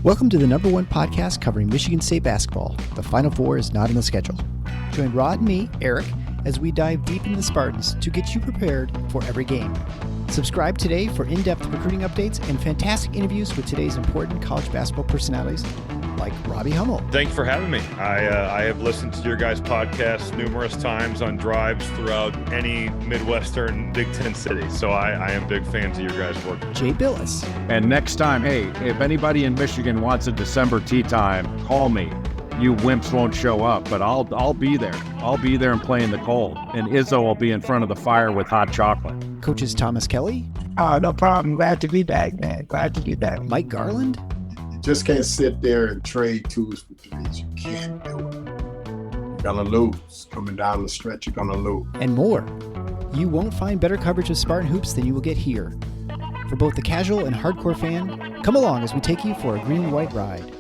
Welcome to the number one podcast covering Michigan State basketball. The Final Four is not on the schedule. Join Rod and me, Eric, as we dive deep into the Spartans to get you prepared for every game. Subscribe today for in-depth recruiting updates and fantastic interviews with today's important college basketball personalities like Robbie Hummel. Thanks for having me. I have listened to your guys' podcast numerous times on drives throughout any Midwestern Big Ten city. So I am big fans of your guys' work. Jay Billis. And next time, hey, if anybody in Michigan wants a December tea time, call me. You wimps won't show up, but I'll be there. I'll be there and play in the cold. And Izzo will be in front of the fire with hot chocolate. Coaches Thomas Kelly. No problem. Glad to be back, man. Glad to be back. Mike Garland. You just can't sit there and trade twos for threes. You can't do it. You're going to lose. Coming down the stretch, you're going to lose. And more. You won't find better coverage of Spartan hoops than you will get here. For both the casual and hardcore fan, come along as we take you for a green and white ride.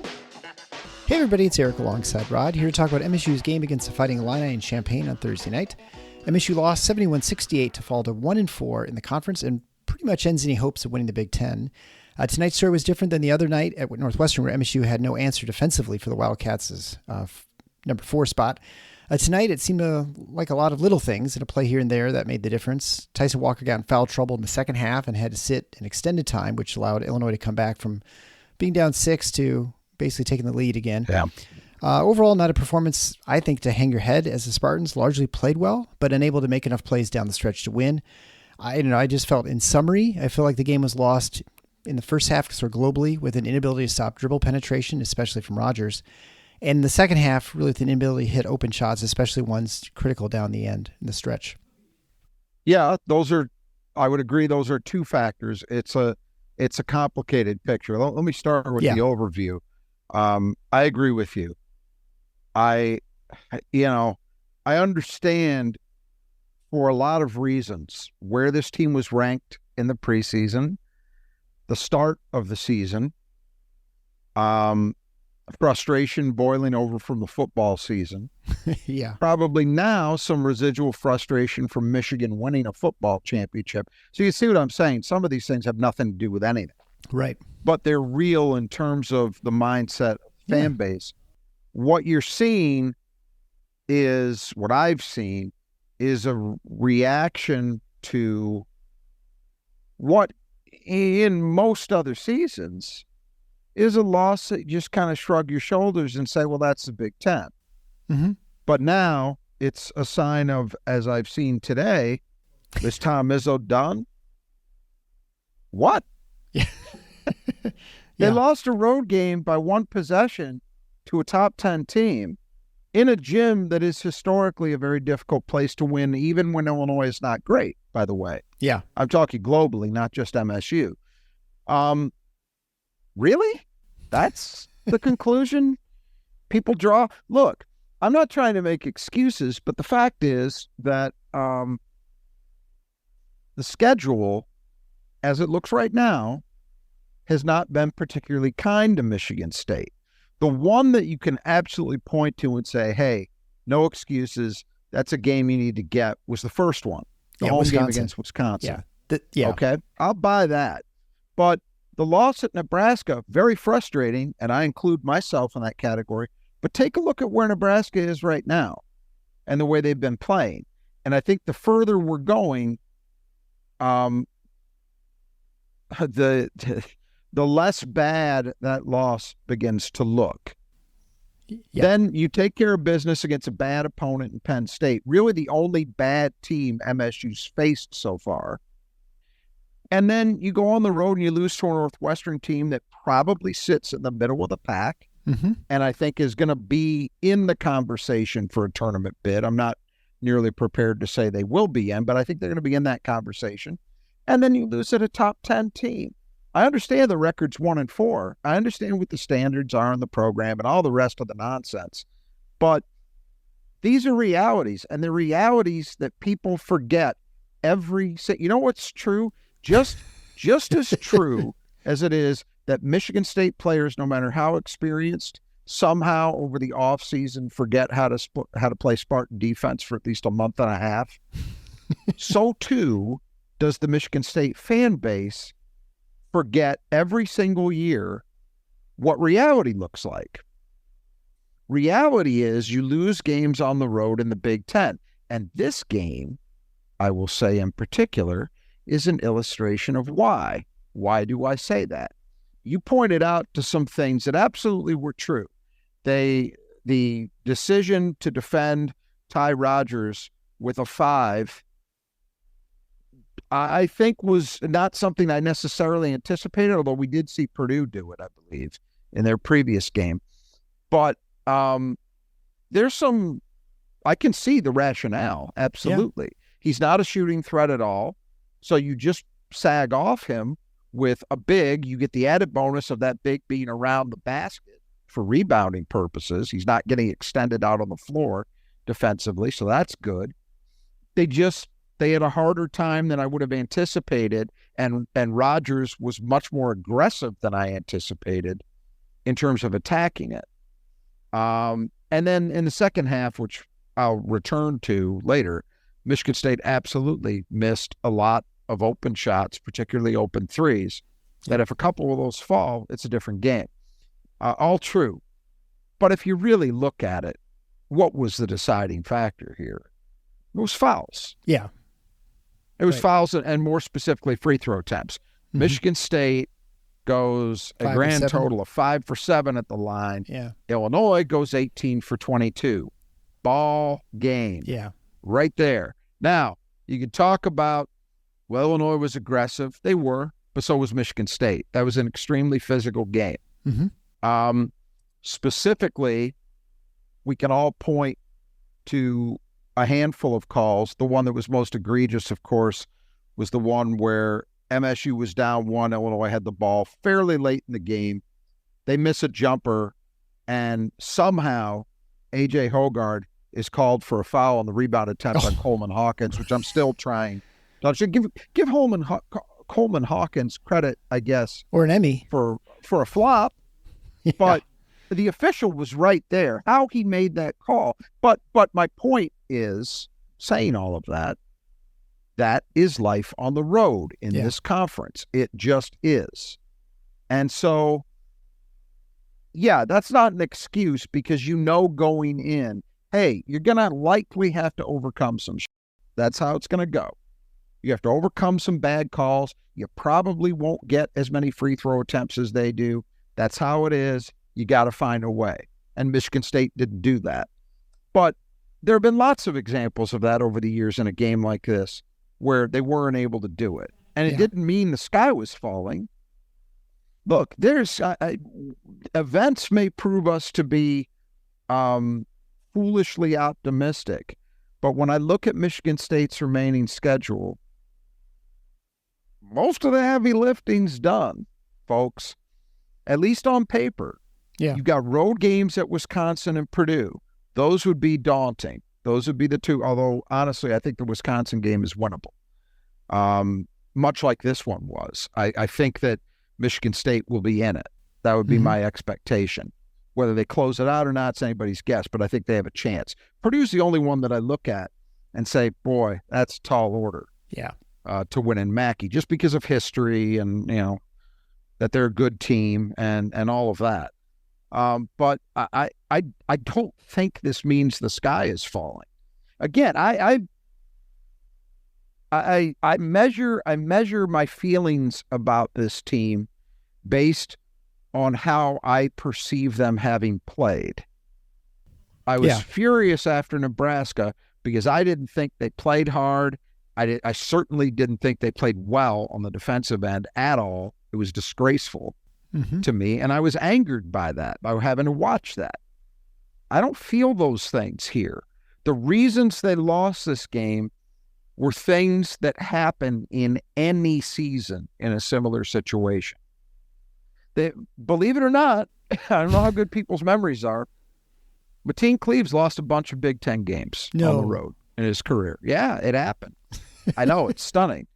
Hey everybody, it's Eric alongside Rod, here to talk about MSU's game against the Fighting Illini in Champaign on Thursday night. MSU lost 71-68 to fall to 1-4 in the conference and pretty much ends any hopes of winning the Big Ten. Tonight's story was different than the other night at Northwestern, where MSU had no answer defensively for the Wildcats' number 4 spot. Tonight, it seemed like a lot of little things in a play here and there that made the difference. Tyson Walker got in foul trouble in the second half and had to sit an extended time, which allowed Illinois to come back from being down 6 to basically taking the lead again. Yeah. Overall, not a performance, I think, to hang your head, as the Spartans largely played well, but unable to make enough plays down the stretch to win. I just felt, in summary, I feel like the game was lost in the first half sort of globally with an inability to stop dribble penetration, especially from Rodgers. And in the second half, really with an inability to hit open shots, especially ones critical down the end in the stretch. Yeah, I would agree, those are two factors. It's a complicated picture. Let me start with the overview. I agree with you. I understand for a lot of reasons where this team was ranked in the preseason, the start of the season, frustration boiling over from the football season. Yeah. Probably now some residual frustration from Michigan winning a football championship. So you see what I'm saying? Some of these things have nothing to do with anything. Right. But they're real in terms of the mindset of fan base. What you're seeing is, what I've seen is a reaction to what in most other seasons is a loss that you just kind of shrug your shoulders and say, well, that's the Big Ten. Mm-hmm. But now it's a sign of, as I've seen today, is Tom Izzo done? What? Yeah. They lost a road game by one possession to a top 10 team in a gym that is historically a very difficult place to win, even when Illinois is not great, by the way. Yeah. I'm talking globally, not just MSU. Really? That's the conclusion people draw? Look, I'm not trying to make excuses, but the fact is that the schedule, as it looks right now, has not been particularly kind to Michigan State. The one that you can absolutely point to and say, hey, no excuses, that's a game you need to get, was the first one, the home Wisconsin. game against Wisconsin. Yeah. Okay, I'll buy that. But the loss at Nebraska, very frustrating, and I include myself in that category, but take a look at where Nebraska is right now and the way they've been playing. And I think the further we're going, the less bad that loss begins to look. Yeah. Then you take care of business against a bad opponent in Penn State, really the only bad team MSU's faced so far. And then you go on the road and you lose to a Northwestern team that probably sits in the middle of the pack, and I think is going to be in the conversation for a tournament bid. I'm not nearly prepared to say they will be in, but I think they're going to be in that conversation. And then you lose at a top 10 team. I understand the record's 1-4. I understand what the standards are in the program and all the rest of the nonsense. But these are realities, and the realities that people forget you know what's true? Just as true as it is that Michigan State players, no matter how experienced, somehow over the offseason forget how to play Spartan defense for at least a month and a half. So too does the Michigan State fan base forget every single year what reality looks like. Reality is you lose games on the road in the Big Ten. And this game, I will say in particular, is an illustration of why. Why do I say that? You pointed out to some things that absolutely were true. The decision to defend Ty Rodgers with a 5, I think was not something I necessarily anticipated, although we did see Purdue do it, I believe, in their previous game. But there's some, I can see the rationale, absolutely. Yeah. He's not a shooting threat at all, so you just sag off him with a big. You get the added bonus of that big being around the basket for rebounding purposes. He's not getting extended out on the floor defensively, so that's good. They had a harder time than I would have anticipated, and Rodgers was much more aggressive than I anticipated in terms of attacking it. And then in the second half, which I'll return to later, Michigan State absolutely missed a lot of open shots, particularly open threes, that if a couple of those fall, it's a different game. All true. But if you really look at it, what was the deciding factor here? It was fouls. Yeah. It was fouls and more specifically free throw attempts. Mm-hmm. Michigan State goes a grand total of 5 for 7 at the line. Yeah. Illinois goes 18 for 22. Ball game. Yeah. Right there. Now, you can talk about, well, Illinois was aggressive. They were, but so was Michigan State. That was an extremely physical game. Mm-hmm. Specifically, we can all point to a handful of calls. The one that was most egregious, of course, was the one where MSU was down 1. Illinois had the ball fairly late in the game. They miss a jumper, and somehow A.J. Hoggard is called for a foul on the rebound attempt on Coleman Hawkins, which I'm still trying. Give Coleman Hawkins credit, I guess, or an Emmy for a flop, but the official was right there. How he made that call, but my point is, saying all of that, that is life on the road in this conference. It just is, and so that's not an excuse, because going in, hey, you're gonna likely have to overcome some shit. That's how it's gonna go. You have to overcome some bad calls. You probably won't get as many free throw attempts as they do. That's how it is. You got to find a way. And Michigan State didn't do that. But there have been lots of examples of that over the years in a game like this where they weren't able to do it. And it didn't mean the sky was falling. Look, there's events may prove us to be foolishly optimistic. But when I look at Michigan State's remaining schedule, most of the heavy lifting's done, folks, at least on paper. Yeah. You've got road games at Wisconsin and Purdue. Those would be daunting. Those would be the two, although honestly, I think the Wisconsin game is winnable, much like this one was. I think that Michigan State will be in it. That would be my expectation. Whether they close it out or not, it's anybody's guess, but I think they have a chance. Purdue's the only one that I look at and say, boy, that's a tall order. Yeah. To win in Mackey, just because of history and, that they're a good team and all of that. But I don't think this means the sky is falling. Again, I measure my feelings about this team based on how I perceive them having played. I was furious after Nebraska because I didn't think they played hard. I certainly didn't think they played well on the defensive end at all. It was disgraceful to me, and I was angered by that, by having to watch that. I don't feel those things here. The reasons they lost this game were things that happen in any season in a similar situation. Believe it or not, I don't know how good people's memories are, but Team Cleaves lost a bunch of Big Ten games on the road in his career. Yeah, it happened. I know, it's stunning.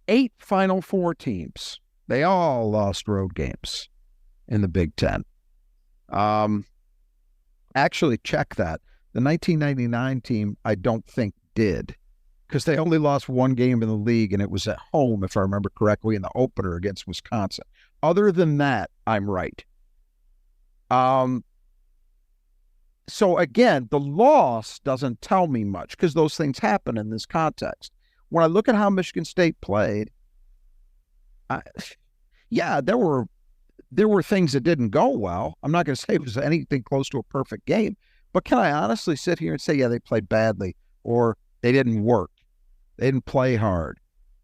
8 Final Four teams, they all lost road games in the Big Ten. Actually, check that. The 1999 team, I don't think did, because they only lost one game in the league, and it was at home, if I remember correctly, in the opener against Wisconsin. Other than that, I'm right. So again, the loss doesn't tell me much because those things happen in this context. When I look at how Michigan State played, there were things that didn't go well. I'm not going to say it was anything close to a perfect game, but can I honestly sit here and say, yeah, they played badly, or they didn't work, they didn't play hard,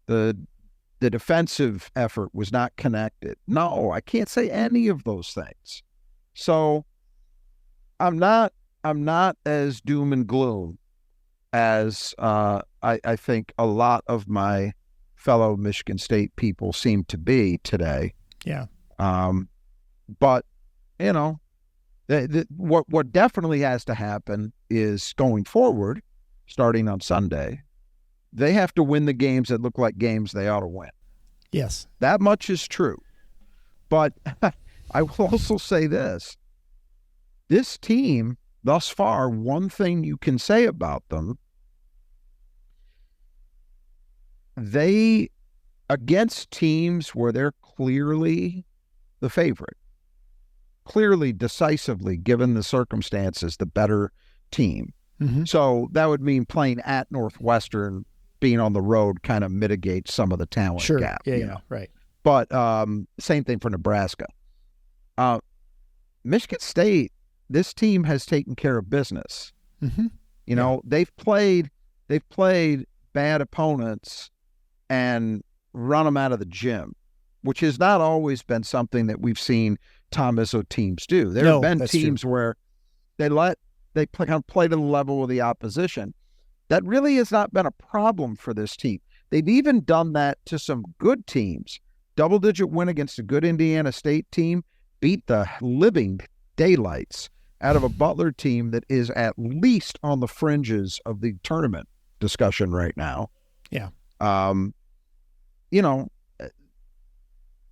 the defensive effort was not connected? No, I can't say any of those things. So I'm not as doom and gloom as I think a lot of my fellow Michigan State people seem to be today. Yeah. But what definitely has to happen is going forward, starting on Sunday, they have to win the games that look like games they ought to win. Yes. That much is true. But I will also say this team thus far, one thing you can say about them, they, against teams where they're clearly the favorite, clearly, decisively, given the circumstances, the better team. Mm-hmm. So that would mean playing at Northwestern, being on the road kind of mitigates some of the talent gap. Yeah, right. But same thing for Nebraska. Michigan State, this team has taken care of business. Mm-hmm. They've played bad opponents and run them out of the gym, which has not always been something that we've seen Tom Izzo teams do. There have been teams where they kind of play to the level of the opposition. That really has not been a problem for this team. They've even done that to some good teams. Double-digit win against a good Indiana State team, beat the living daylights out of a Butler team that is at least on the fringes of the tournament discussion right now. Yeah.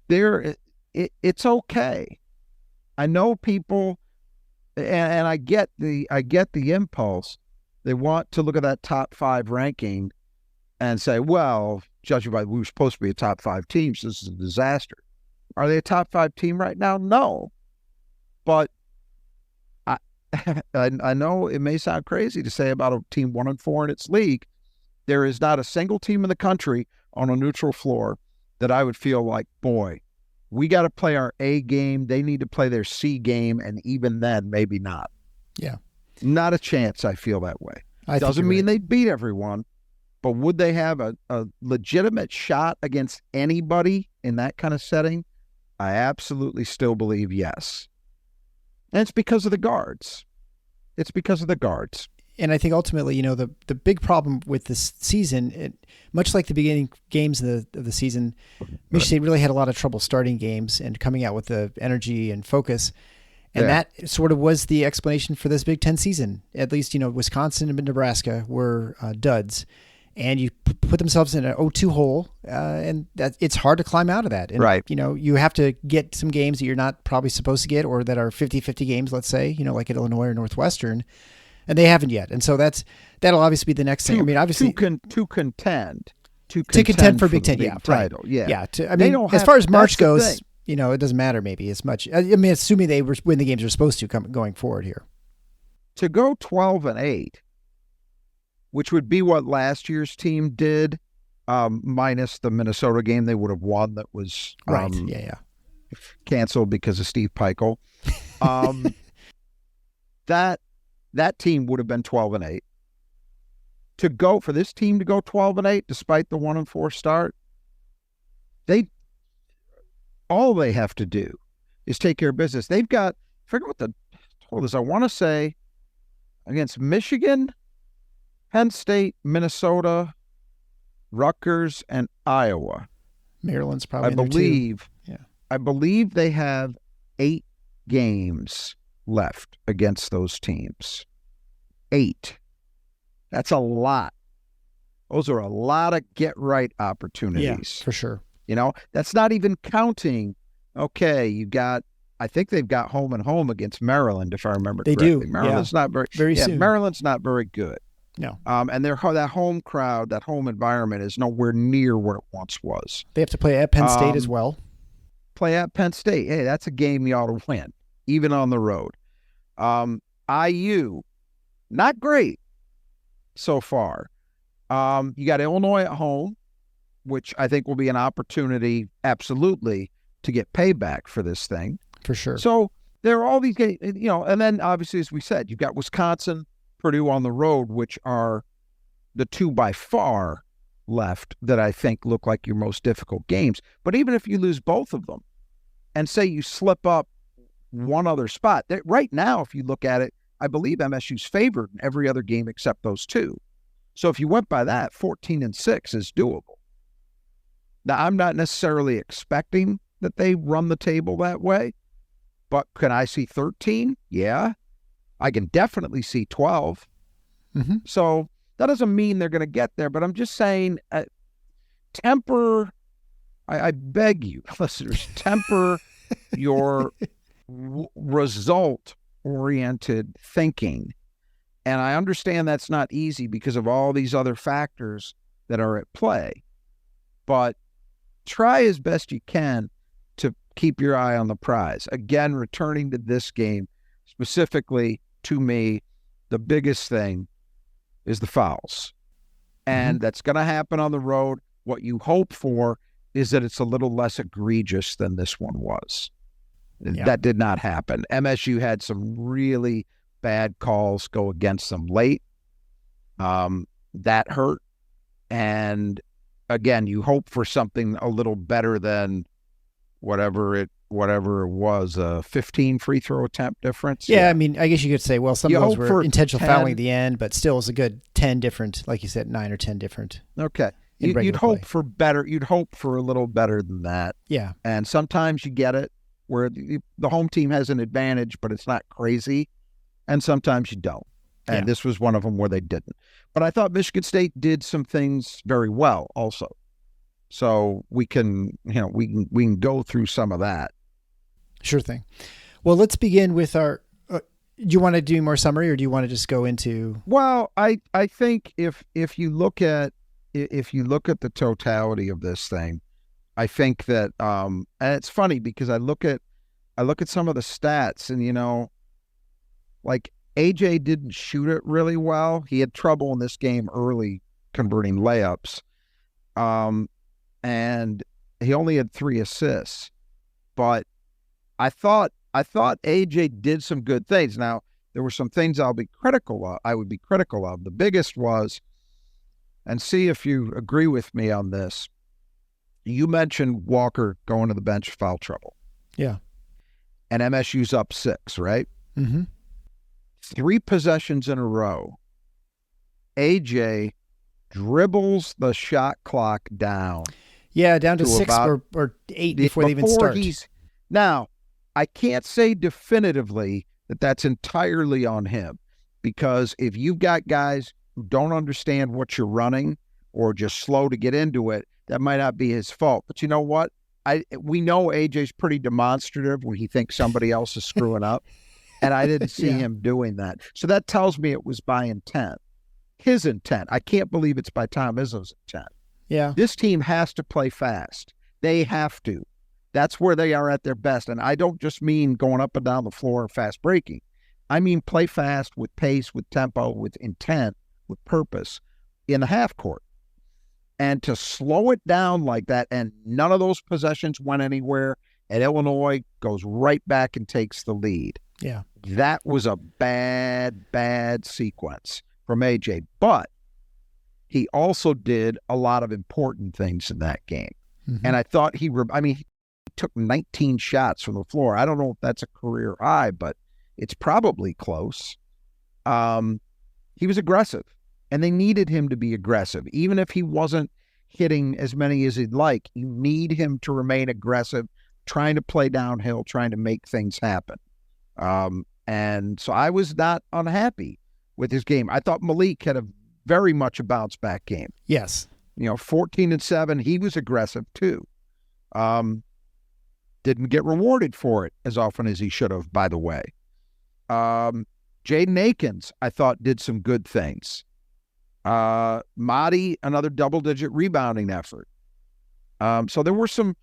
It's okay. I know people, and I get the impulse. They want to look at that top 5 ranking and say, well, judging by we were supposed to be a top 5 team, so this is a disaster. Are they a top 5 team right now? No. But I know it may sound crazy to say about a team 1-4 in its league. There is not a single team in the country on a neutral floor that I would feel like, boy, we got to play our A game. They need to play their C game, and even then, maybe not. Yeah. Not a chance I feel that way. Doesn't mean they beat everyone, but would they have a legitimate shot against anybody in that kind of setting? I absolutely still believe yes. And it's because of the guards. And I think ultimately, the big problem with this season, much like the beginning games of the season, Michigan State really had a lot of trouble starting games and coming out with the energy and focus. And that sort of was the explanation for this Big Ten season. At least, Wisconsin and Nebraska were duds. And you put themselves in an 0-2 hole, and that it's hard to climb out of that. And, right. You have to get some games that you're not probably supposed to get, or that are 50-50 games, let's say, like at Illinois or Northwestern, and they haven't yet. And so that'll obviously be the next thing. I mean, obviously to contend for Big Ten, title, yeah. As far as March goes, it doesn't matter maybe as much. I mean, assuming they win the games they're supposed to going forward here. To go 12-8. Which would be what last year's team did, minus the Minnesota game they would have won that was canceled because of Steve Peichel. That team would have been 12-8. For this team to go 12-8, despite the 1-4 start, all they have to do is take care of business. They've got, I forget what the total is. I want to say against Michigan, Penn State, Minnesota, Rutgers, and Iowa. Maryland's probably I believe they have 8 games left against those teams. 8. That's a lot. Those are a lot of get-right opportunities. Yeah, for sure. That's not even counting, I think they've got home and home against Maryland, if I remember correctly. They do. Maryland's not very soon. Maryland's not very good. No. And that home crowd, that home environment is nowhere near what it once was. They have to play at Penn State as well. play at Penn State. Hey, that's a game you ought to win, even on the road. IU, not great so far. You got Illinois at home, which I think will be an opportunity, absolutely, to get payback for this thing. For sure. So there are all these games, and then obviously, as we said, you've got Wisconsin, Purdue on the road, which are the two by far left that I think look like your most difficult games. But even if you lose both of them and say you slip up one other spot, right now, if you look at it, I believe MSU's favored in every other game except those two. So if you went by that, 14-6 is doable. Now, I'm not necessarily expecting that they run the table that way, but can I see 13? Yeah. I can definitely see 12. Mm-hmm. So that doesn't mean they're going to get there, but I'm just saying, temper, I beg you, listeners, temper your result-oriented thinking. And I understand that's not easy because of all these other factors that are at play. But try as best you can to keep your eye on the prize. Again, returning to this game, specifically to me, the biggest thing is the fouls. And that's going to happen on the road. What you hope for is that it's a little less egregious than this one was. Yeah. That did not happen. MSU had some really bad calls go against them late. That hurt. And again, you hope for something a little better than whatever it was, a 15 free throw attempt difference. Yeah, I mean, I guess you could say, well, some of those were intentional 10, fouling at the end, but still it's a good 10 different, like you said, 9 or 10 different. Okay. You'd hope for better. You'd hope for a little better than that. Yeah. And sometimes you get it where the home team has an advantage, but it's not crazy. And sometimes you don't. And this was one of them where they didn't. But I thought Michigan State did some things very well also. So we can go through some of that. Sure thing. Well, let's begin with our, do you want to do more summary or do you want to just go into? Well, I think if you look at the totality of this thing, I think that, and it's funny because I look at some of the stats and, like AJ didn't shoot it really well. He had trouble in this game early converting layups. And he only had 3 assists, but I thought AJ did some good things. Now, there were some things I would be critical of. The biggest was, and see if you agree with me on this, you mentioned Walker going to the bench, foul trouble. Yeah. And MSU's up 6, right? Mm-hmm. 3 possessions in a row. AJ dribbles the shot clock down. Yeah, down to 6 or 8 before they even start. Now, I can't say definitively that that's entirely on him, because if you've got guys who don't understand what you're running or just slow to get into it, that might not be his fault. But you know what? We know AJ's pretty demonstrative when he thinks somebody else is screwing up, and I didn't see him doing that. So that tells me it was by intent. His intent. I can't believe it's by Tom Izzo's intent. Yeah. This team has to play fast. They have to. That's where they are at their best. And I don't just mean going up and down the floor and fast breaking. I mean play fast with pace, with tempo, with intent, with purpose in the half court. And to slow it down like that, and none of those possessions went anywhere, and Illinois goes right back and takes the lead. Yeah. That was a bad sequence from AJ. But he also did a lot of important things in that game. Mm-hmm. And I thought he took 19 shots from the floor. I don't know if that's a career high, but it's probably close. He was aggressive, and they needed him to be aggressive. Even if he wasn't hitting as many as he'd like, you need him to remain aggressive, trying to play downhill, trying to make things happen. And so I was not unhappy with his game. I thought Malik had very much a bounce back game. Yes. 14-7, he was aggressive too. Didn't get rewarded for it as often as he should have, by the way. Jaden Akins, I thought, did some good things. Mahdi, another double-digit rebounding effort. So there were some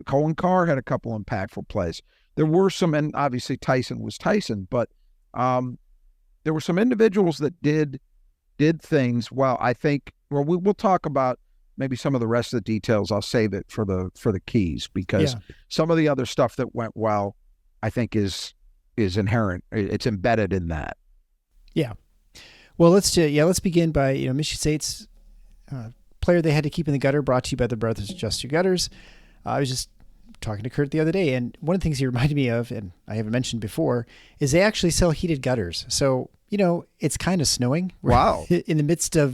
Colin Carr had a couple impactful plays. There were some, and obviously Tyson was Tyson, but there were some individuals that did things. Well, I think, well, we'll talk about maybe some of the rest of the details. I'll save it for the keys, because some of the other stuff that went well, I think is inherent. It's embedded in that. Yeah. Well, let's begin by, Michigan State's player they had to keep in the gutter, brought to you by the Brothers Just Your Gutters. I was just talking to Kurt the other day, and one of the things he reminded me of, and I haven't mentioned before, is they actually sell heated gutters. So, it's kind of snowing. Wow. In the midst of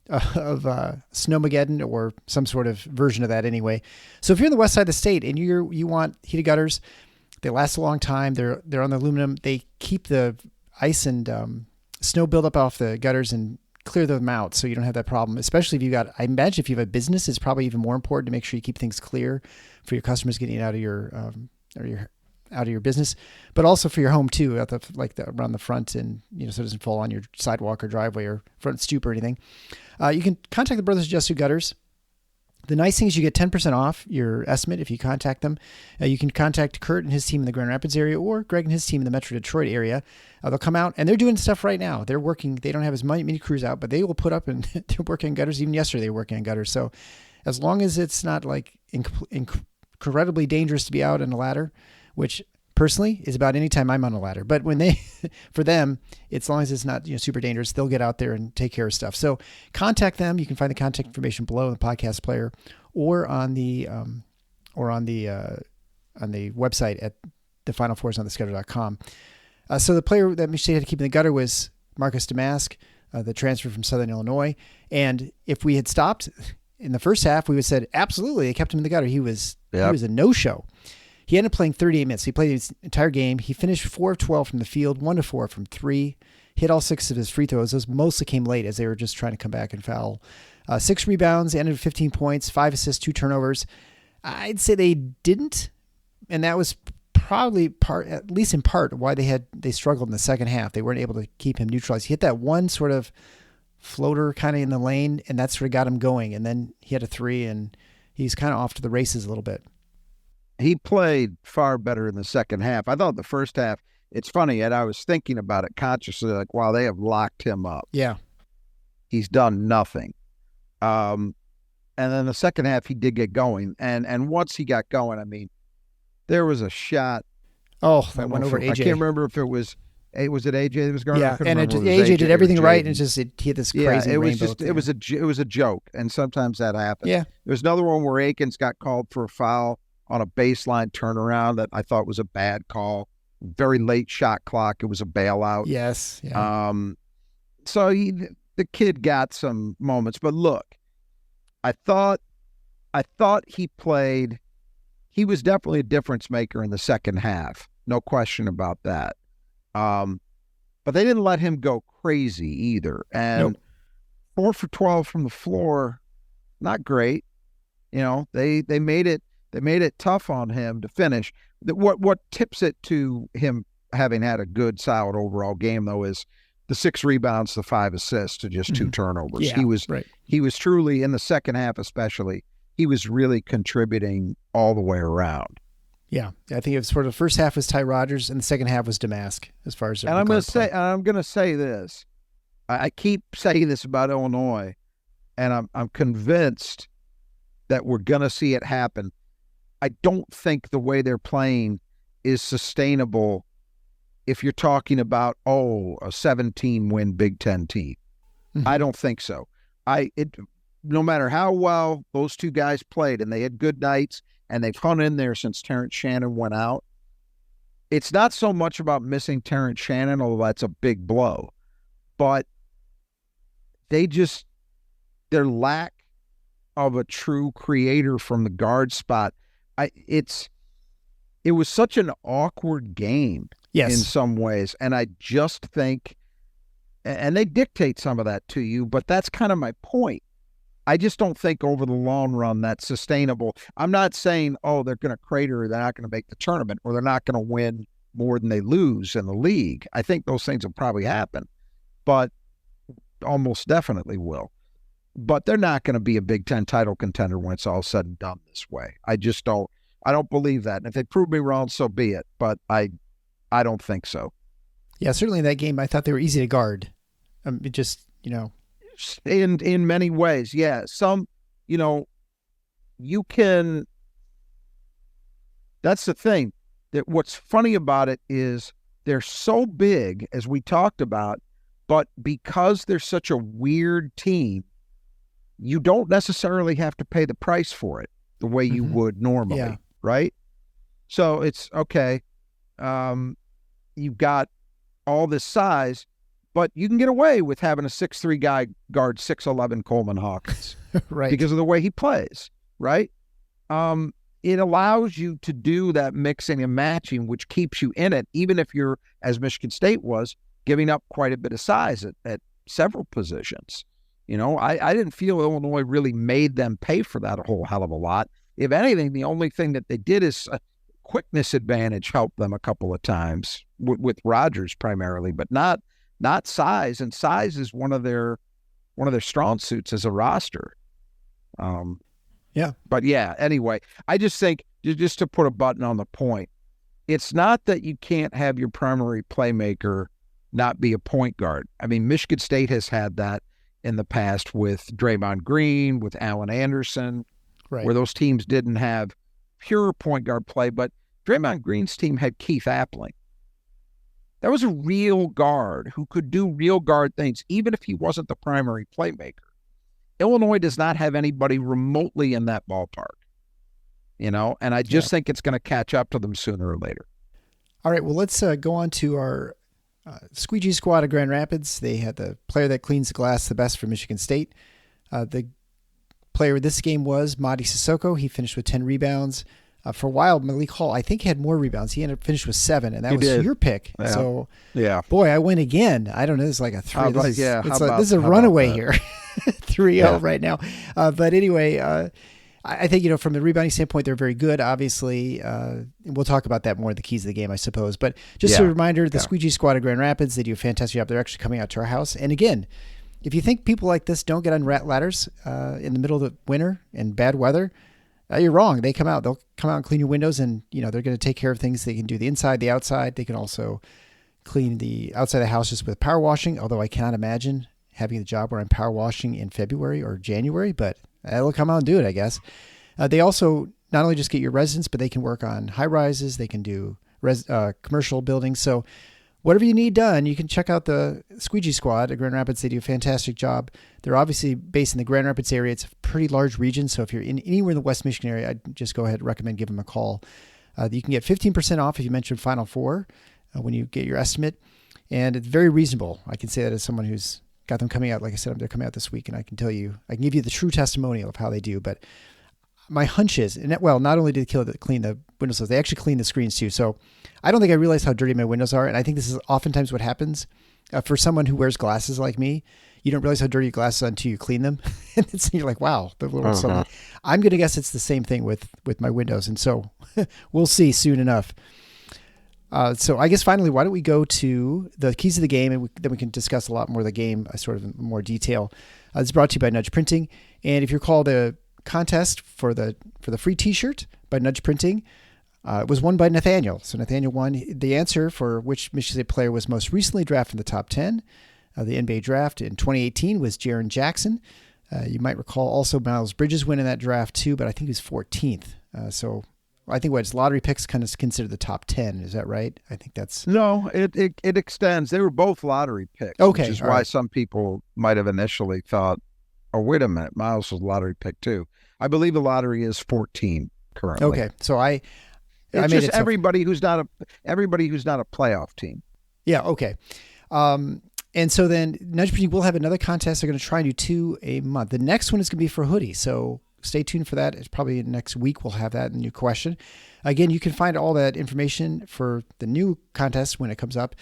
Snowmageddon, or some sort of version of that anyway. So if you're on the west side of the state and you want heated gutters, they last a long time. They're on the aluminum. They keep the ice and snow buildup off the gutters and clear them out, so you don't have that problem. Especially if I imagine if you have a business, it's probably even more important to make sure you keep things clear for your customers getting out of your business, but also for your home too, around the front, and so it doesn't fall on your sidewalk or driveway or front stoop or anything. You can contact the Brothers Just Your Gutters. The nice thing is you get 10% off your estimate if you contact them. You can contact Kurt and his team in the Grand Rapids area, or Greg and his team in the Metro Detroit area. They'll come out, and they're doing stuff right now. They're working. They don't have as many crews out, but they will put up, and they're working on gutters. Even yesterday they were working on gutters. So as long as it's not like incredibly dangerous to be out on a ladder, which personally is about any time I'm on a ladder, but for them, as long as it's not super dangerous, they'll get out there and take care of stuff. So contact them. You can find the contact information below in the podcast player, or on the website at thefinalfoursontheschedule.com. So the player that Michigan State had to keep in the gutter was Marcus Damask, the transfer from Southern Illinois. And if we had stopped in the first half, we would have said absolutely, they kept him in the gutter. He was a no-show. He ended up playing 38 minutes. He played his entire game. He finished 4 of 12 from the field, 1 of 4 from 3. Hit all 6 of his free throws. Those mostly came late as they were just trying to come back and foul. 6 rebounds, ended with 15 points, 5 assists, 2 turnovers. I'd say they didn't, and that was probably at least in part, why they struggled in the second half. They weren't able to keep him neutralized. He hit that one sort of floater kind of in the lane, and that sort of got him going. And then he had a 3, and he's kind of off to the races a little bit. He played far better in the second half. I thought the first half, it's funny, Ed, I was thinking about it consciously, like, wow, they have locked him up. Yeah. He's done nothing. And then the second half, he did get going. And once he got going, I mean, there was a shot. Oh, that went over AJ. I can't remember if it was it AJ that was guarding. Yeah, and AJ did everything right, and he hit this crazy rainbow. It was a joke, and sometimes that happens. Yeah. There's another one where Akins got called for a foul on a baseline turnaround that I thought was a bad call. Very late shot clock. It was a bailout. Yes. Yeah. So the kid got some moments, but look, I thought he played. He was definitely a difference maker in the second half. No question about that. But they didn't let him go crazy either. And 4 for 12 from the floor, not great. They made it tough on him to finish. What tips it to him having had a good, solid overall game, though, is the 6 rebounds, the 5 assists to just 2 turnovers. Yeah, he was truly, in the second half especially, he was really contributing all the way around. Yeah, I think it was sort of the first half was Ty Rodgers and the second half was Damask as far as. And I'm going to say this. I keep saying this about Illinois, and I'm convinced that we're going to see it happen. I don't think the way they're playing is sustainable if you're talking about, a 17-win Big Ten team. Mm-hmm. I don't think so. No matter how well those two guys played, and they had good nights, and they've hung in there since Terrence Shannon went out, it's not so much about missing Terrence Shannon, although that's a big blow, but their lack of a true creator from the guard spot, it was such an awkward game in some ways, and I just think, and they dictate some of that to you, but that's kind of my point. I just don't think over the long run that's sustainable. I'm not saying, they're going to crater, or they're not going to make the tournament, or they're not going to win more than they lose in the league. I think those things will probably happen, but almost definitely will. But they're not going to be a Big Ten title contender when it's all said and done this way. I just don't. I don't believe that. And if they prove me wrong, so be it. But I don't think so. Yeah, certainly in that game, I thought they were easy to guard. It just, In many ways, yeah. Some, you can. That's the thing. That what's funny about it is they're so big, as we talked about, but because they're such a weird team, you don't necessarily have to pay the price for it the way you would normally, right? So it's okay. You've got all this size, but you can get away with having a 6'3" guy guard 6'11" Coleman Hawkins, right? Because of the way he plays, right? It allows you to do that mixing and matching, which keeps you in it, even if you're, as Michigan State was, giving up quite a bit of size at several positions. I didn't feel Illinois really made them pay for that a whole hell of a lot. If anything, the only thing that they did is a quickness advantage helped them a couple of times with Rodgers primarily, but not size. And size is one of their strong suits as a roster. But yeah, anyway, I just think, just to put a button on the point, it's not that you can't have your primary playmaker not be a point guard. I mean, Michigan State has had that in the past with Draymond Green, with Allen Anderson, right, where those teams didn't have pure point guard play, but Draymond Green's team had Keith Appling. That was a real guard who could do real guard things, even if he wasn't the primary playmaker. Illinois does not have anybody remotely in that ballpark, and I just think it's going to catch up to them sooner or later. All right, well, let's go on to our squeegee squad of Grand Rapids. They had the player that cleans the glass the best for Michigan State. The player of this game was Madi Sissoko. He finished with 10 rebounds. For a while, Malik Hall, I think, had more rebounds. He ended up finished with 7, and that was your pick. Yeah. So, yeah, boy, I win again. I don't know. It's like a 3. This is a runaway here. 3-0 right now. But anyway, I think, from the rebounding standpoint, they're very good, obviously. We'll talk about that more in the keys of the game, I suppose. But just a reminder, the Squeegee Squad of Grand Rapids, they do a fantastic job. They're actually coming out to our house. And again, if you think people like this don't get on ladders in the middle of the winter and bad weather, you're wrong. They come out. They'll come out and clean your windows, and they're going to take care of things. They can do the inside, the outside. They can also clean the outside of the house just with power washing, although I cannot imagine having the job where I'm power washing in February or January, but they'll come out and do it, I guess. They also not only just get your residents, but they can work on high rises. They can do commercial buildings. So whatever you need done, you can check out the Squeegee Squad at Grand Rapids. They do a fantastic job. They're obviously based in the Grand Rapids area. It's a pretty large region. So if you're anywhere in the West Michigan area, I'd just go ahead and recommend give them a call. You can get 15% off if you mention Final Four when you get your estimate. And it's very reasonable. I can say that as someone who's got them coming out. Like I said, they're coming out this week, and I can give you the true testimonial of how they do. But my hunch is, not only did they clean the windows, they actually clean the screens too. So I don't think I realized how dirty my windows are. And I think this is oftentimes what happens for someone who wears glasses like me. You don't realize how dirty your glasses are until you clean them. And you're like, wow, the little something. I'm going to guess it's the same thing with my windows. And so we'll see soon enough. So I guess finally, why don't we go to the keys of the game, and then we can discuss a lot more of the game, sort of in more detail. It's brought to you by Nudge Printing. And if you recall, the contest for the free T-shirt by Nudge Printing was won by Nathaniel. So Nathaniel won. The answer for which Michigan State player was most recently drafted in the top 10, the NBA draft in 2018, was Jaren Jackson. You might recall also Miles Bridges winning that draft too, but I think he was 14th. So I think it's lottery picks kind of considered the top 10. Is that right? I think that's... No, it extends. They were both lottery picks, okay, which is why some people might have initially thought, oh, wait a minute, Miles was a lottery pick too. I believe the lottery is 14 currently. Okay, so I made just it everybody who's not a playoff team. Yeah, okay. And so then Nudge Printing will have another contest. They're going to try and do 2 a month. The next one is going to be for hoodies, so stay tuned for that. It's probably next week we'll have that new question. Again, you can find all that information for the new contest when it comes up,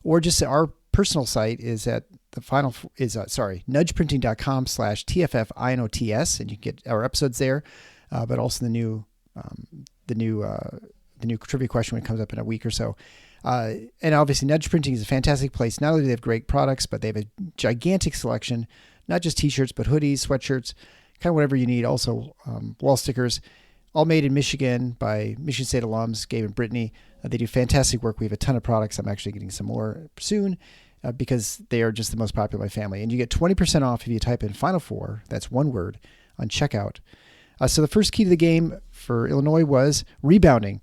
or just our personal site is at nudgeprinting.com/TFFINOTS, and you can get our episodes there, but also the new trivia question when it comes up in a week or so. And obviously Nudge Printing is a fantastic place. Not only do they have great products, but they have a gigantic selection, not just t-shirts, but hoodies, sweatshirts, kind of whatever you need. Also wall stickers, all made in Michigan by Michigan State alums, Gabe and Brittany. They do fantastic work. We have a ton of products. I'm actually getting some more soon because they are just the most popular in my family. And you get 20% off if you type in Final Four, that's one word, on checkout. So the first key to the game for Illinois was rebounding.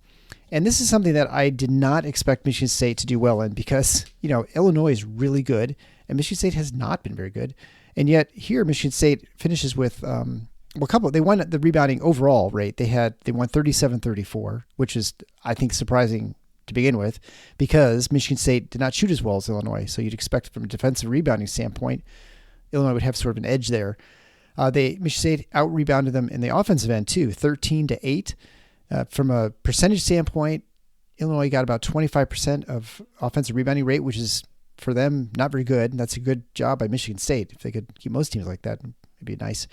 And this is something that I did not expect Michigan State to do well in because, Illinois is really good and Michigan State has not been very good. And yet here Michigan State finishes with they won the rebounding overall rate. They won 37-34, which is, I think, surprising to begin with because Michigan State did not shoot as well as Illinois. So you'd expect from a defensive rebounding standpoint, Illinois would have sort of an edge there. Michigan State out-rebounded them in the offensive end too, 13-8. From a percentage standpoint, Illinois got about 25% of offensive rebounding rate, which is for them not very good. That's a good job by Michigan State. If they could keep most teams like that, it'd be nice.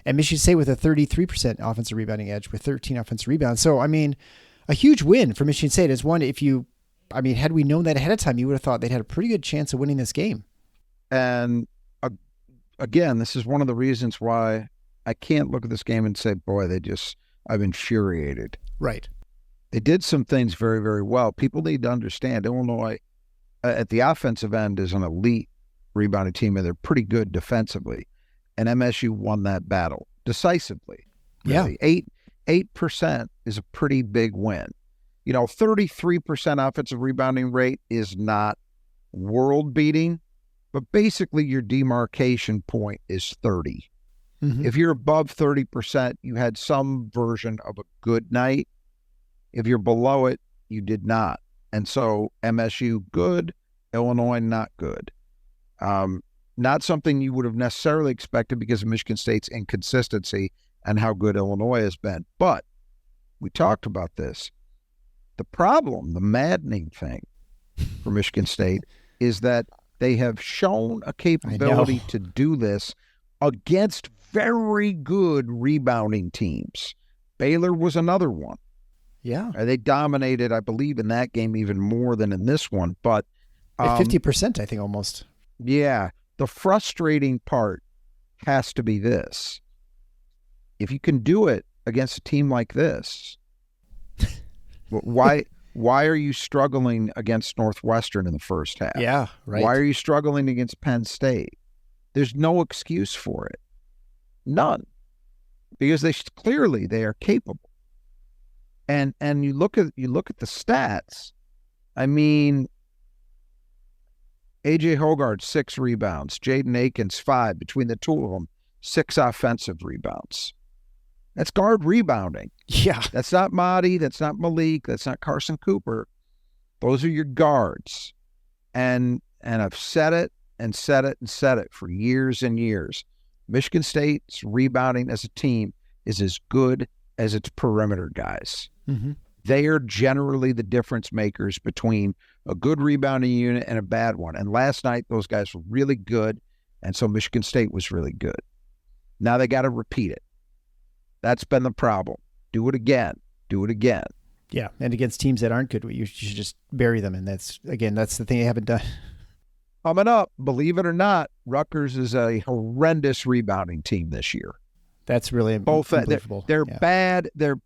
And Michigan State with a 33% offensive rebounding edge with 13 offensive rebounds. So, a huge win for Michigan State is one had we known that ahead of time, you would have thought they'd had a pretty good chance of winning this game. And again, this is one of the reasons why I can't look at this game and say, boy, I'm infuriated. Right. They did some things very, very well. People need to understand Illinois at the offensive end is an elite rebounding team, and they're pretty good defensively. And MSU won that battle decisively. Really. Yeah. 8% is a pretty big win. 33% offensive rebounding rate is not world beating, but basically your demarcation point is 30. Mm-hmm. If you're above 30%, you had some version of a good night. If you're below it, you did not. And so MSU good, Illinois not good. Not something you would have necessarily expected because of Michigan State's inconsistency and how good Illinois has been. But we talked about this. The problem, the maddening thing for Michigan State is that they have shown a capability to do this against very good rebounding teams. Baylor was another one. Yeah. They dominated, I believe, in that game even more than in this one. But 50%, I think, almost. Yeah. The frustrating part has to be this. If you can do it against a team like this, why are you struggling against Northwestern in the first half? Yeah, right. Why are you struggling against Penn State? There's no excuse for it. None. Because clearly they are capable. And you look at the stats. A.J. Hogarth, 6 rebounds. Jaden Akins, 5. Between the two of them, 6 offensive rebounds. That's guard rebounding. Yeah. That's not Mahdi. That's not Malik. That's not Carson Cooper. Those are your guards. And I've said it and said it and said it for years and years. Michigan State's rebounding as a team is as good as its perimeter guys. Mm-hmm. They are generally the difference makers between a good rebounding unit and a bad one. And last night, those guys were really good, and so Michigan State was really good. Now they got to repeat it. That's been the problem. Do it again. Do it again. Yeah, and against teams that aren't good, you should just bury them, and that's the thing they haven't done. Coming up, believe it or not, Rutgers is a horrendous rebounding team this year. That's really unbelievable. They're bad. They're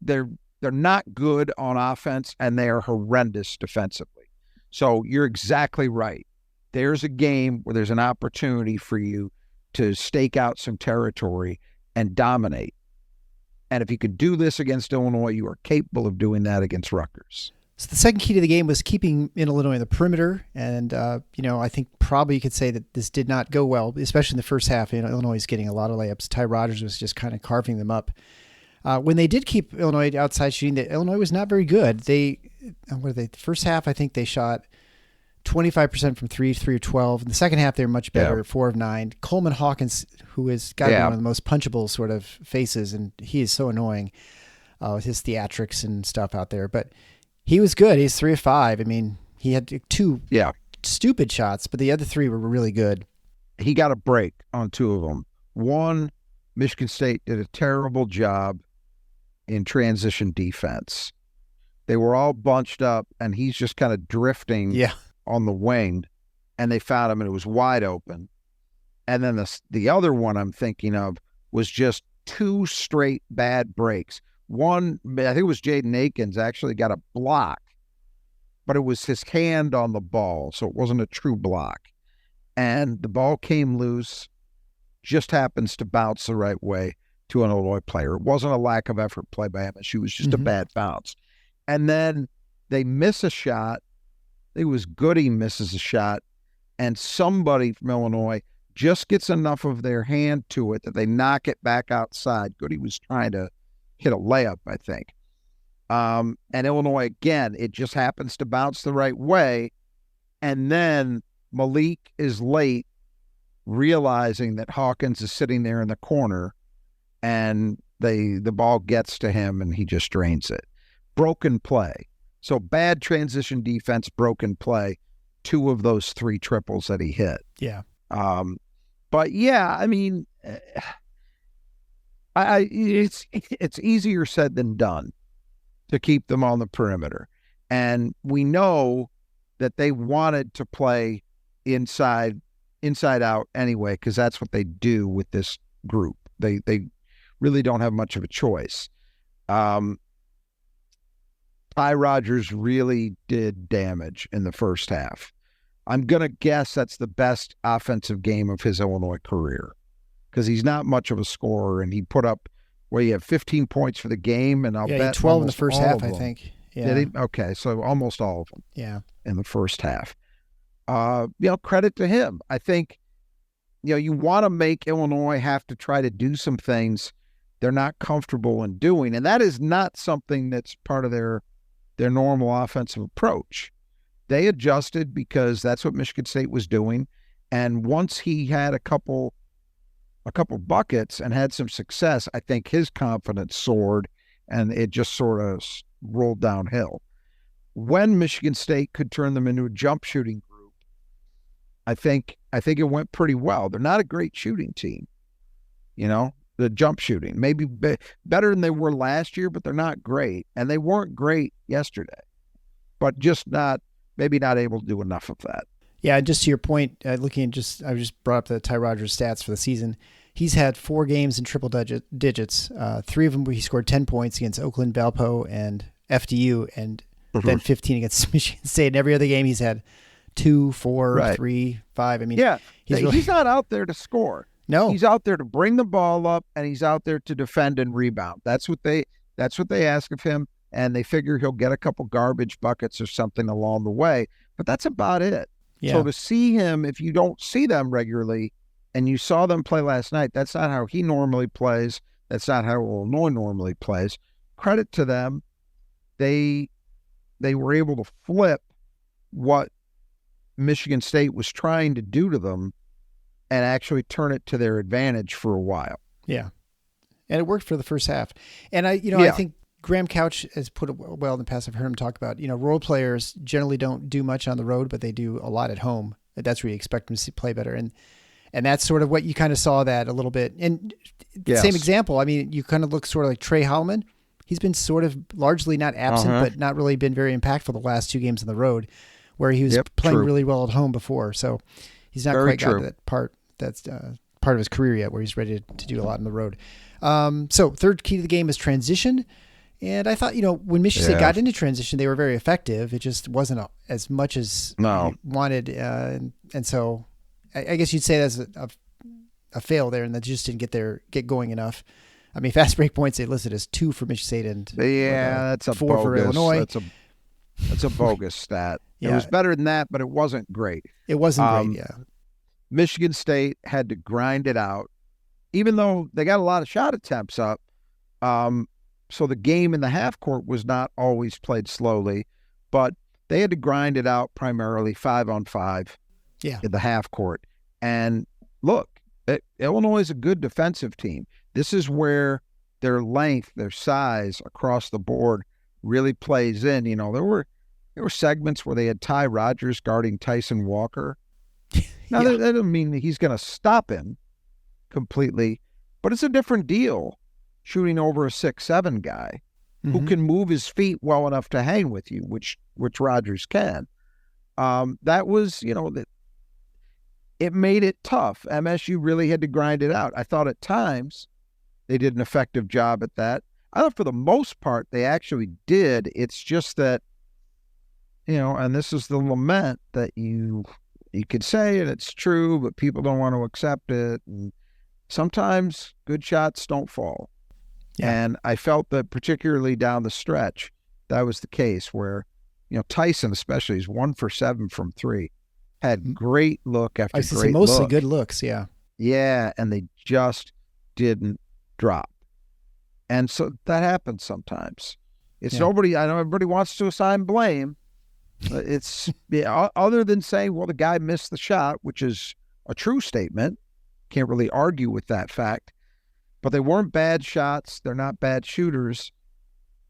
not good on offense, and they are horrendous defensively. So you're exactly right. There's a game where there's an opportunity for you to stake out some territory and dominate. And if you could do this against Illinois, you are capable of doing that against Rutgers. So the second key to the game was keeping in Illinois in the perimeter. And, I think probably you could say that this did not go well, especially in the first half. Illinois is getting a lot of layups. Ty Rodgers was just kind of carving them up. When they did keep Illinois outside shooting, Illinois was not very good. The first half, I think they shot 25% from 3 of 12. In the second half, they were much better, 4 of 9. Coleman Hawkins, who is got to be one of the most punchable sort of faces, and he is so annoying with his theatrics and stuff out there. But he was good. He's 3 of 5. He had 2 stupid shots, but the other 3 were really good. He got a break on 2 of them. One, Michigan State did a terrible job in transition defense. They were all bunched up, and he's just kind of drifting on the wing, and they found him, and it was wide open. And then the other one I'm thinking of was just 2 straight bad breaks. One, I think it was Jaden Akins, actually got a block, but it was his hand on the ball, so it wasn't a true block. And the ball came loose, just happens to bounce the right way to an Illinois player. It wasn't a lack of effort play by MSU. It was just a bad bounce. And then they miss a shot. It was Goody misses a shot, and somebody from Illinois just gets enough of their hand to it that they knock it back outside. Goody was trying to hit a layup, I think. And Illinois, again, it just happens to bounce the right way. And then Malik is late, realizing that Hawkins is sitting there in the corner, and the ball gets to him, and he just drains it. Broken play. So bad transition defense, broken play, 2 of those 3 triples that he hit. Yeah. But yeah, I mean, it's easier said than done to keep them on the perimeter. And we know that they wanted to play inside out anyway, because that's what they do with this group. They really don't have much of a choice. Ty Rodgers really did damage in the first half. I'm going to guess that's the best offensive game of his Illinois career, because he's not much of a scorer, and he put up, you have 15 points for the game, and I'll bet 12 in the first half, I think. Yeah. Did he? Okay, so almost all of them. Yeah. In the first half. Credit to him. I think, you want to make Illinois have to try to do some things they're not comfortable in doing, and that is not something that's part of their normal offensive approach. They adjusted because that's what Michigan State was doing. And once he had a couple buckets and had some success, I think his confidence soared, and it just sort of rolled downhill. When Michigan State could turn them into a jump shooting group, I think it went pretty well. They're not a great shooting team, the jump shooting. Maybe better than they were last year, but they're not great. And they weren't great yesterday, but maybe not able to do enough of that. Yeah, just to your point, I just brought up the Ty Rodgers stats for the season. He's had 4 games in triple digits. 3 of them where he scored 10 points against Oakland, Valpo, and FDU, and then 15 against Michigan State. And every other game he's had 2, 4, 3, 5. I mean, he's not out there to score. No, he's out there to bring the ball up, and he's out there to defend and rebound. That's what they ask of him, and they figure he'll get a couple garbage buckets or something along the way. But that's about it. Yeah. So to see him, if you don't see them regularly, and you saw them play last night, that's not how he normally plays. That's not how Illinois normally plays. Credit to them. They were able to flip what Michigan State was trying to do to them and actually turn it to their advantage for a while. Yeah. And it worked for the first half. And I think Graham Couch has put it well in the past. I've heard him talk about, role players generally don't do much on the road, but they do a lot at home. That's where you expect them to play better. And that's sort of what you kind of saw that a little bit. And same example. I mean, you kind of look sort of like Trey Howman. He's been sort of largely not absent, but not really been very impactful the last 2 games on the road, where he was playing really well at home before. So he's not quite got to that part. That's part of his career yet, where he's ready to do a lot on the road. So third key to the game is transition. And I thought, when Michigan State got into transition, they were very effective. It just wasn't as much as wanted. And so I guess you'd say that's a fail there, and that just didn't get going enough. I mean, fast break points they listed as 2 for Michigan State and that's a 4 bogus, for Illinois. That's a bogus stat. Yeah. It was better than that, but it wasn't great. It wasn't great. Yeah. Michigan State had to grind it out, even though they got a lot of shot attempts up. So the game in the half court was not always played slowly, but they had to grind it out primarily 5-on-5 in the half court. And look, Illinois is a good defensive team. This is where their length, their size across the board really plays in. There were segments where they had Ty Rodgers guarding Tyson Walker. Now, that doesn't mean that he's going to stop him completely, but it's a different deal shooting over a 6'7" guy who can move his feet well enough to hang with you, which Rodgers can. That was, it made it tough. MSU really had to grind it out. I thought at times they did an effective job at that. I thought for the most part they actually did. It's just that, and this is the lament that you could say, and it's true, but people don't want to accept it. And sometimes good shots don't fall. Yeah. And I felt that particularly down the stretch, that was the case where, Tyson especially is 1 for 7 from 3, had great look after great look. Mostly good looks, yeah. Yeah, and they just didn't drop. And so that happens sometimes. It's nobody, I know everybody wants to assign blame. It's other than saying, well, the guy missed the shot, which is a true statement. Can't really argue with that fact. But they weren't bad shots. They're not bad shooters.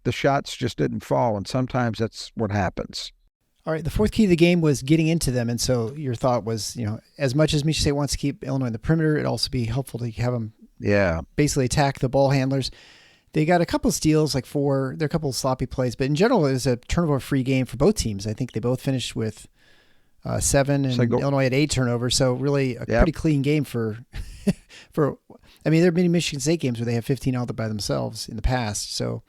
The shots just didn't fall, and sometimes that's what happens. All right, the fourth key to the game was getting into them, and so your thought was, as much as Michigan State wants to keep Illinois in the perimeter, it'd also be helpful to have them basically attack the ball handlers. They got a couple of steals, like 4. There are a couple of sloppy plays, but in general, it was a turnover-free game for both teams. I think they both finished with 7, and Illinois had 8 turnovers, so really a pretty clean game for I mean, there have been Michigan State games where they have 15 all by themselves in the past, so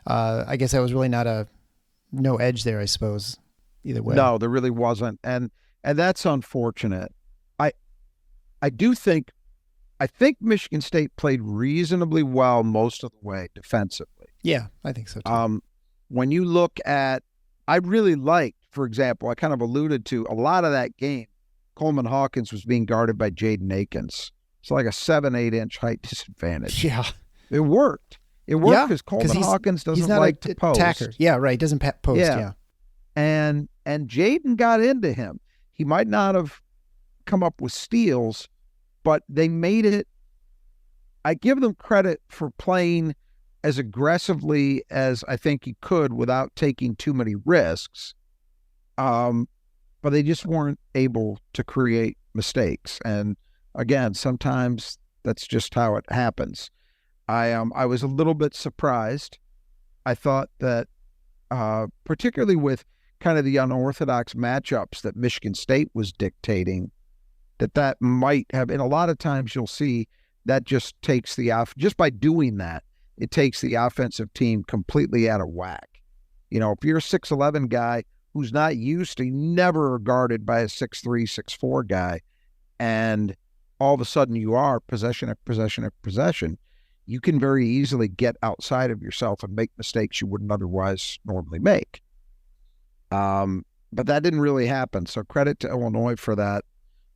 I guess that was really no edge there, I suppose, either way. No, there really wasn't, and that's unfortunate. I think Michigan State played reasonably well most of the way defensively. Yeah, I think so too. When you look at, I really liked, for example, I kind of alluded to a lot of that game, Coleman Hawkins was being guarded by Jaden Akins. It's like a 7-8 inch height disadvantage. Yeah. It worked. It worked because Coleman Hawkins doesn't like to post. Attacker. Yeah, right. Doesn't post. Yeah. And Jaden got into him. He might not have come up with steals, but they made it. I give them credit for playing as aggressively as I think he could without taking too many risks. But they just weren't able to create mistakes. And again, sometimes that's just how it happens. I was a little bit surprised. I thought that particularly with kind of the unorthodox matchups that Michigan State was dictating, that might have, and a lot of times you'll see that just takes just by doing that, it takes the offensive team completely out of whack. If you're a 6'11 guy who's not used to, never guarded by a 6'3", 6'4 guy, and all of a sudden you are possession after possession after possession, you can very easily get outside of yourself and make mistakes you wouldn't otherwise normally make. But that didn't really happen. So credit to Illinois for that.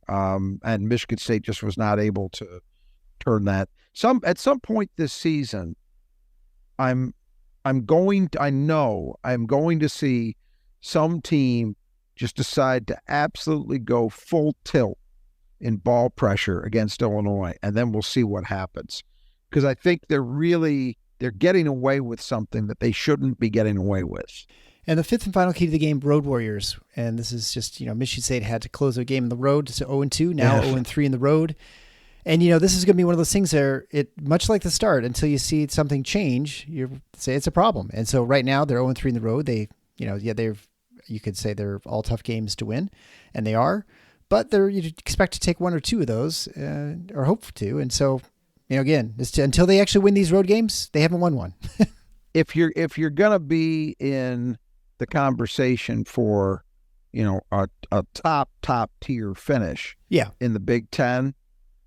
And Michigan State just was not able to turn that. At some point this season, I'm going to see some team just decide to absolutely go full tilt in ball pressure against Illinois, and then we'll see what happens. Because I think they're getting away with something that they shouldn't be getting away with. And the fifth and final key to the game, Road Warriors. And this is just, Michigan State had to close their game in the road to 0-2, now 0-3 in the road. And, this is going to be one of those things there, much like the start, until you see something change, you say it's a problem. And so right now they're 0-3 in the road. They, you could say they're all tough games to win, and they are. But you expect to take 1 or 2 of those, or hope to. And so, again, until they actually win these road games, they haven't won one. If you're gonna be in the conversation for, a top tier finish, in the Big Ten,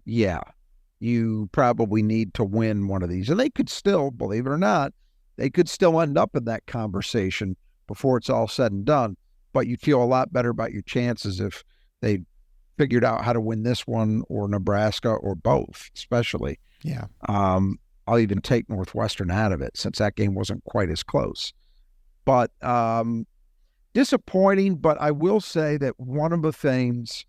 you probably need to win one of these, and they could still, believe it or not, they could still end up in that conversation before it's all said and done. But you'd feel a lot better about your chances if they figured out how to win this one, or Nebraska, or both, especially. Yeah. I'll even take Northwestern out of it since that game wasn't quite as close. But disappointing, but I will say that one of the things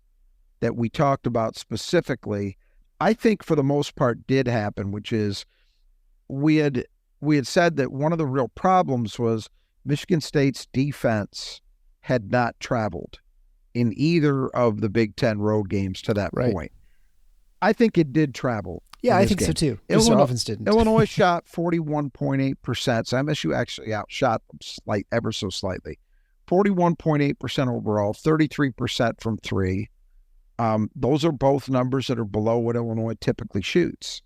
that we talked about specifically, I think for the most part did happen, which is we had said that one of the real problems was Michigan State's defense had not traveled in either of the Big Ten road games to that point. I think it did travel. Yeah, I think so too. Illinois offense didn't. Illinois shot 41.8%. So MSU actually outshot them ever so slightly. 41.8% overall, 33% from 3. Those are both numbers that are below what Illinois typically shoots.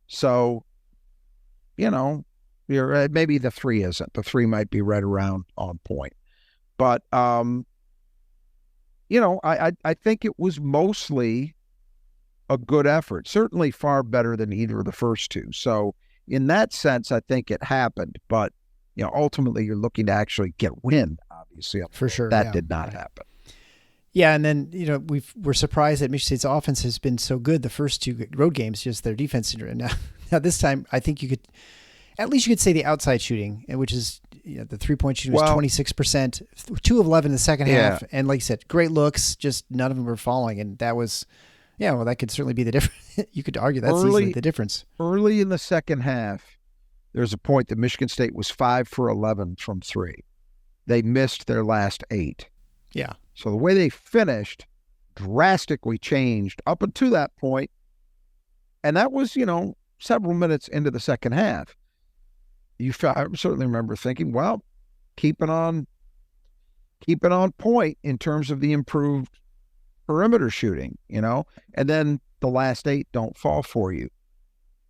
So, You're right. Maybe the 3 isn't. The 3 might be right around on point. But, I think it was mostly a good effort, certainly far better than either of the first two. So in that sense, I think it happened. But, ultimately you're looking to actually get win, obviously. For sure. That did not happen. Yeah, and then, we're surprised that Michigan State's offense has been so good the first 2 road games, just their defense. Now this time, I think you could say the outside shooting, which is the 3-point shooting was 26%, 2 of 11 in the second half. And like you said, great looks, just none of them were falling. And that was, that could certainly be the difference. You could argue that's easily the difference. Early in the second half, there's a point that Michigan State was 5 for 11 from 3. They missed their last 8. Yeah. So the way they finished drastically changed up until that point. And that was, several minutes into the second half. I certainly remember thinking, well, keeping on point in terms of the improved perimeter shooting, and then the last 8 don't fall for you.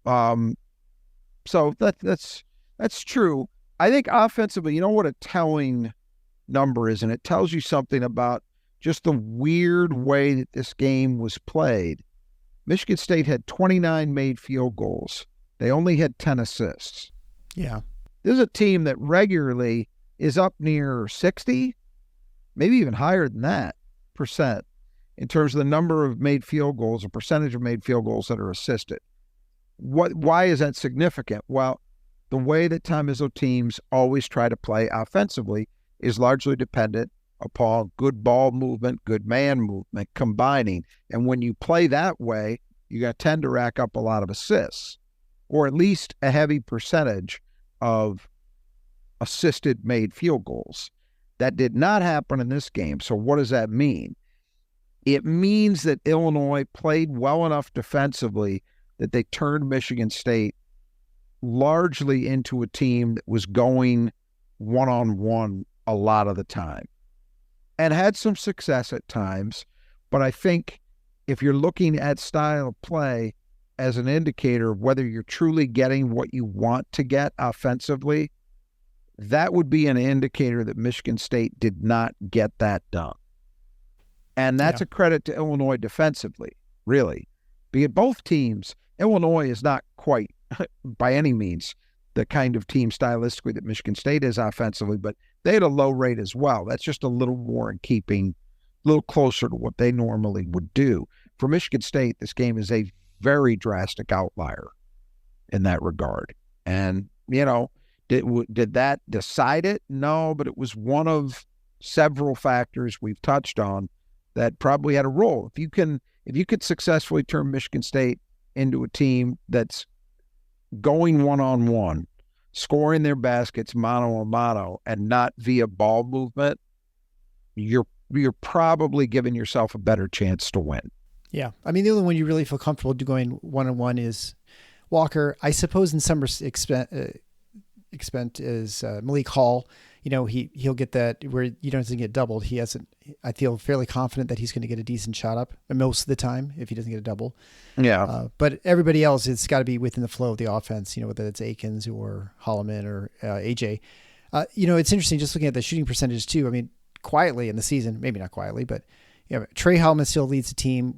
So that's true. I think offensively, what a telling number is, and it tells you something about just the weird way that this game was played. Michigan State had 29 made field goals. They only had 10 assists. Yeah. This is a team that regularly is up near 60, maybe even higher than that, percent in terms of the number of made field goals, or percentage of made field goals that are assisted. Why is that significant? Well, the way that Tom Izzo teams always try to play offensively is largely dependent upon good ball movement, good man movement, combining. And when you play that way, you tend to rack up a lot of assists, or at least a heavy percentage of assisted made field goals. That did not happen in this game. So what does that mean? It means that Illinois played well enough defensively that they turned Michigan State largely into a team that was going one-on-one a lot of the time and had some success at times. But I think if you're looking at style of play as an indicator of whether you're truly getting what you want to get offensively, that would be an indicator that Michigan State did not get that done. And that's a credit to Illinois defensively, really. Because both teams, Illinois is not quite by any means the kind of team stylistically that Michigan State is offensively, but they had a low rate as well. That's just a little more in keeping, a little closer to what they normally would do. For Michigan State, this game is a very drastic outlier in that regard. And, did that decide it? No, but it was one of several factors we've touched on that probably had a role. If you could successfully turn Michigan State into a team that's going one-on-one, scoring their baskets mano-a-mano and not via ball movement, you're probably giving yourself a better chance to win. Yeah. I mean, the only one you really feel comfortable going one-on-one is Walker. I suppose in some extent is Malik Hall. He'll get that where you don't get doubled. I feel fairly confident that he's going to get a decent shot up most of the time if he doesn't get a double. Yeah. But everybody else, it's got to be within the flow of the offense, whether it's Akins or Holloman or AJ. It's interesting just looking at the shooting percentages too. I mean, quietly in the season, maybe not quietly, but Trey Holloman still leads the team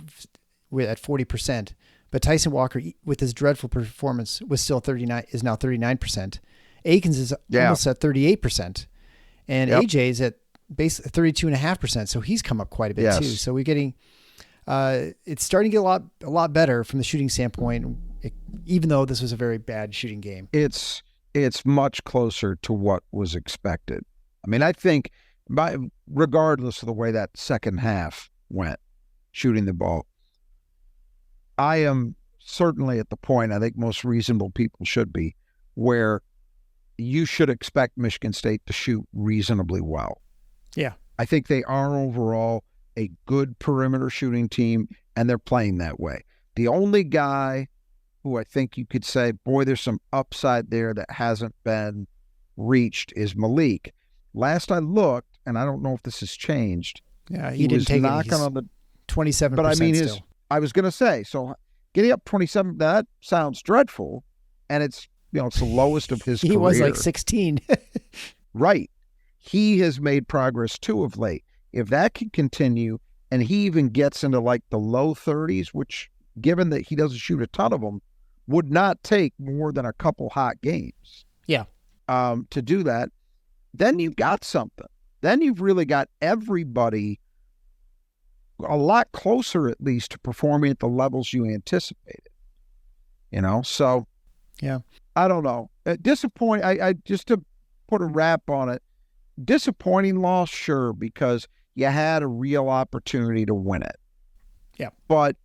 at 40%. But Tyson Walker, with his dreadful performance, is now 39%. Akins is almost at 38%. And AJ is at basically 32.5%. So he's come up quite a bit too. So we're getting, it's starting to get a lot better from the shooting standpoint, even though this was a very bad shooting game. It's much closer to what was expected. I mean, I think regardless of the way that second half went, shooting the ball, I am certainly at the point I think most reasonable people should be, where you should expect Michigan State to shoot reasonably well. Yeah. I think they are overall a good perimeter shooting team, and they're playing that way. The only guy who I think you could say, boy, there's some upside there that hasn't been reached is Malik. Last I looked, and I don't know if this has changed. Yeah, he didn't take knocking it. He's on the 27%. But I mean, still. I was going to say, so getting up 27, that sounds dreadful, and it's it's the lowest of his He career. was like 16. Right. He has made progress too of late. If that can continue and he even gets into like the low 30s, which given that he doesn't shoot a ton of them, would not take more than a couple hot games. Yeah. To do that, then you've got something. Then you've really got everybody a lot closer, at least, to performing at the levels you anticipated. So Yeah. I don't know. Disappointing. I just to put a wrap on it, disappointing loss, sure, because you had a real opportunity to win it. Yeah. But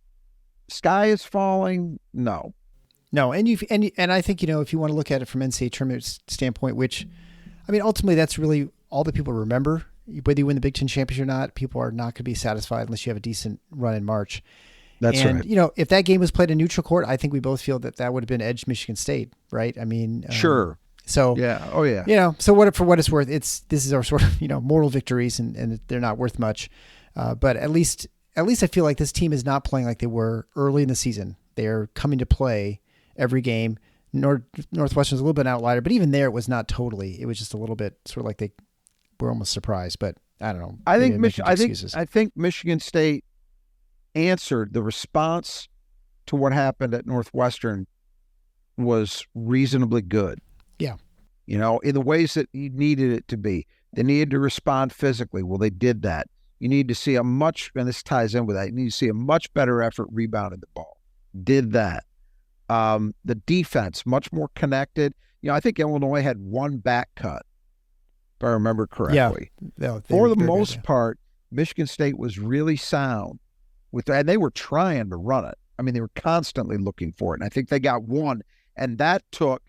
sky is falling. No. No, and I think, if you want to look at it from NCAA tournament standpoint, which, I mean, ultimately that's really all that people remember. Whether you win the Big Ten championship or not, people are not going to be satisfied unless you have a decent run in March. That's right. If that game was played in neutral court, I think we both feel that would have been edge Michigan State, right? I mean, sure. So yeah, oh yeah. So for what it's worth, this is our sort of moral victories, and they're not worth much. But at least I feel like this team is not playing like they were early in the season. They are coming to play every game. Northwestern's a little bit an outlier, but even there, it was not totally. It was just a little bit sort of like they were almost surprised. But I don't know. I think Michigan State answered. The response to what happened at Northwestern was reasonably good. Yeah. In the ways that you needed it to be. They needed to respond physically. Well, they did that. You need to see and this ties in with that, you need to see a much better effort rebounding the ball. Did that. The defense, much more connected. I think Illinois had one back cut, if I remember correctly. Yeah. For the most part, Michigan State was really sound and they were trying to run it. I mean, they were constantly looking for it. And I think they got one, and that took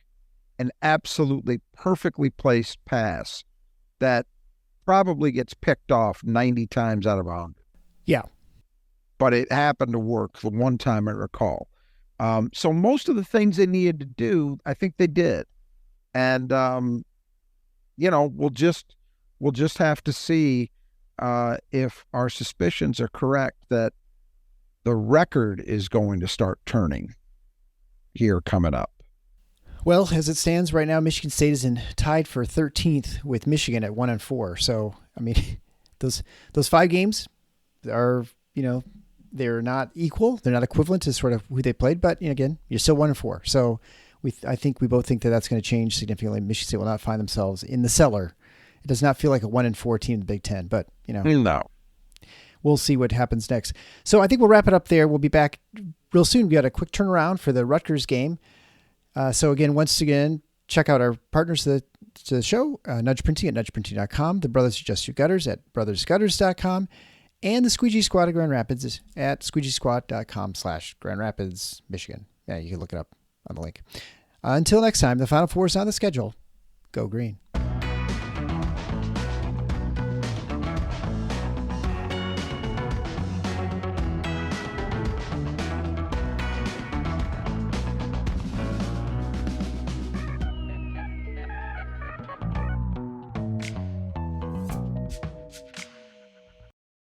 an absolutely perfectly placed pass that probably gets picked off 90 times out of 100. Yeah. But it happened to work the one time I recall. So most of the things they needed to do, I think they did. And, we'll just have to see if our suspicions are correct that the record is going to start turning here coming up. Well, as it stands right now, Michigan State is tied for 13th with Michigan at 1-4. So, I mean, those 5 games are, they're not equal. They're not equivalent to sort of who they played. But again, you're still 1-4. So I think we both think that that's going to change significantly. Michigan State will not find themselves in the cellar. It does not feel like a 1-4 team in the Big Ten, but no. We'll see what happens next. So I think we'll wrap it up there. We'll be back real soon. We got a quick turnaround for the Rutgers game. So again, once again, check out our partners to the show, Nudge Printing at nudgeprinting.com, the Brothers Who Just Shoot Gutters at brothersgutters.com, and the Squeegee Squad of Grand Rapids at squeegeesquad.com/Grand Rapids, Michigan. Yeah, you can look it up on the link. Until next time, the Final Four is on the schedule. Go Green.